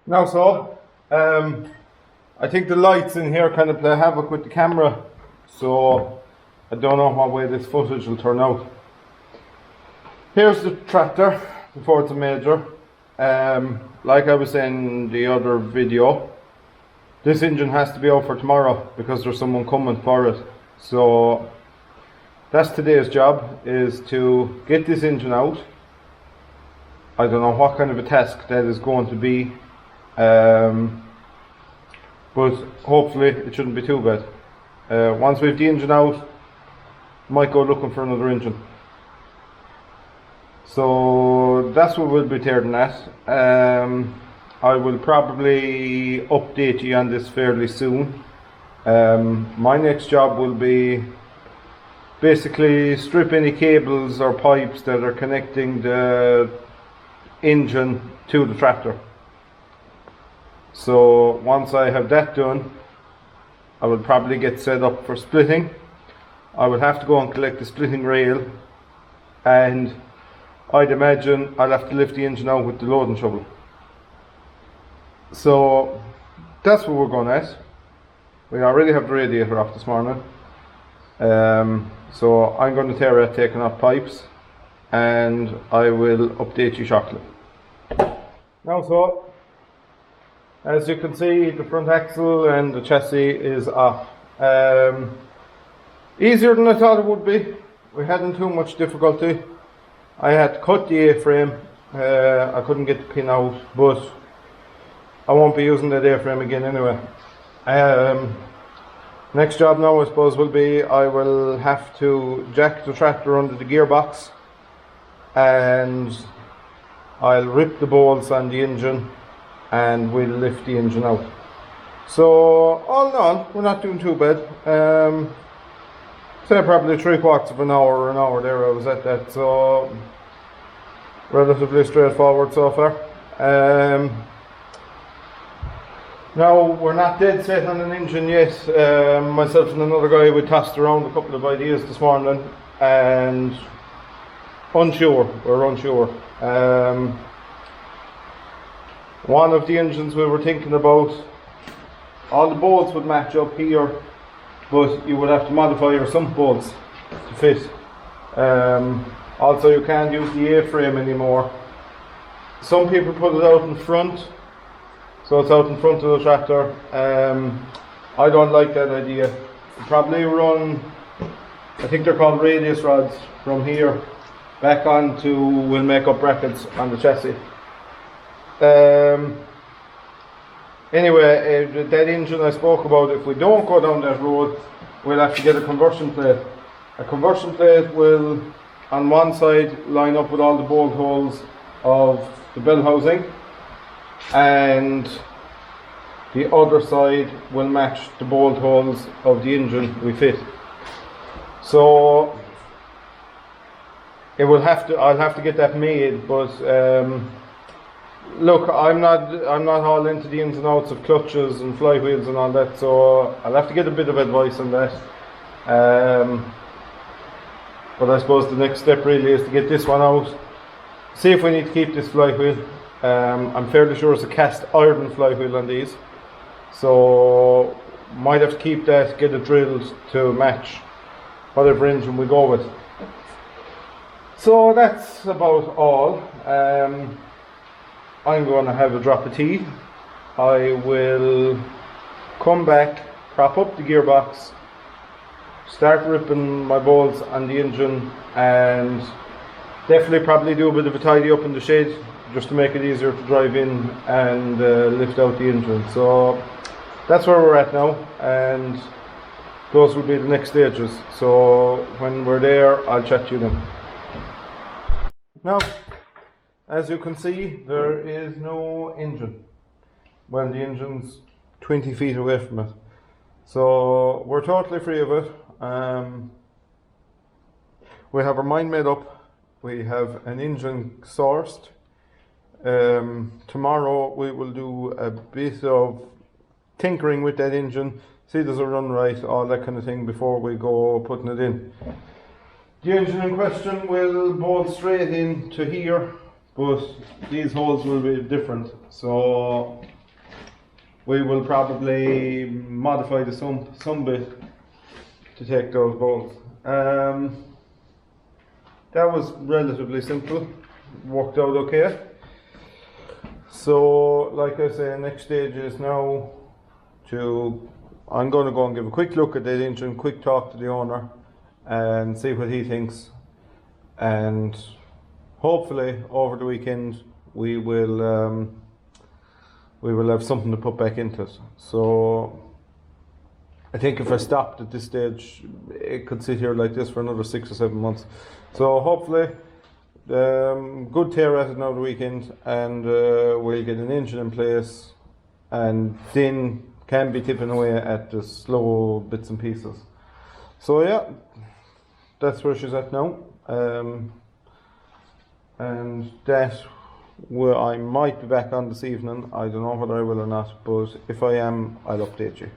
Now I think the lights in here kind of play havoc with the camera, so I don't know what way this footage will turn out. Here's the tractor, the Fordson Major. Like I was saying in the other video, this engine has to be out for tomorrow because there's someone coming for it. So that's today's job, is to get this engine out. I don't know what kind of a task that is going to be, but hopefully it shouldn't be too bad. Once we have the engine out, might go looking for another engine. So that's what we'll be tearing at. I will probably update you on this fairly soon. My next job will be basically strip any cables or pipes that are connecting the engine to the tractor. So once I have that done, I will probably get set up for splitting. I will have to go and collect the splitting rail, and I'd imagine I'll have to lift the engine out with the loading shovel. So that's what we're going at. We already have the radiator off this morning. So I'm going to tear out taking off pipes, and I will update you shortly. Now as you can see, the front axle and the chassis is off. Easier than I thought it would be. We hadn't too much difficulty. I had to cut the A-frame. I couldn't get the pin out, but I won't be using that A-frame again anyway. Next job now, I suppose, will be I will have to jack the tractor under the gearbox, and I'll rip the bolts on the engine and we'll lift the engine out. So all in all, we're not doing too bad. Say probably 3/4 of an hour or an hour there I was at that, so relatively straightforward so far. Now we're not dead set on an engine yet. Myself and another guy, we tossed around a couple of ideas this morning and we're unsure. One of the engines we were thinking about, all the bolts would match up here, but you would have to modify your sump bolts to fit. Also, you can't use the A-frame anymore. Some people put it out in front, so it's out in front of the tractor. I don't like that idea. You probably run, I think they're called radius rods, from here back on to, we'll make up brackets on the chassis. Anyway, that engine I spoke about, if we don't go down that road, we'll have to get a conversion plate. A conversion plate will, on one side, line up with all the bolt holes of the bell housing, and the other side will match the bolt holes of the engine we fit. So I'll have to get that made, but look, I'm not all into the ins and outs of clutches and flywheels and all that, so I'll have to get a bit of advice on that. But I suppose the next step really is to get this one out, see if we need to keep this flywheel. I'm fairly sure it's a cast iron flywheel on these, so might have to keep that, get it drilled to match whatever engine we go with. So that's about all. I'm going to have a drop of tea. I will come back, prop up the gearbox, start ripping my bolts on the engine, and definitely probably do a bit of a tidy up in the shed just to make it easier to drive in and lift out the engine. So that's where we're at now, and those will be the next stages. So when we're there, I'll chat to you then. Now, as you can see, there is no engine. Well, the engine's 20 feet away from it. So we're totally free of it. We have our mind made up. We have an engine sourced. Tomorrow we will do a bit of tinkering with that engine, see does it run right, all that kind of thing before we go putting it in. The engine in question will bolt straight into here, but these holes will be different, so we will probably modify the some bit to take those bolts. That was relatively simple, worked out okay. So like I say, next stage is now I'm going to go and give a quick look at the engine, quick talk to the owner and see what he thinks, and hopefully over the weekend we will have something to put back into it. So I think if I stopped at this stage, it could sit here like this for another 6 or 7 months. So hopefully good tear at it now the weekend, and we'll get an engine in place, and then can be tipping away at the slow bits and pieces. So yeah, that's where she's at now, and that I might be back on this evening. I don't know whether I will or not, but if I am, I'll update you.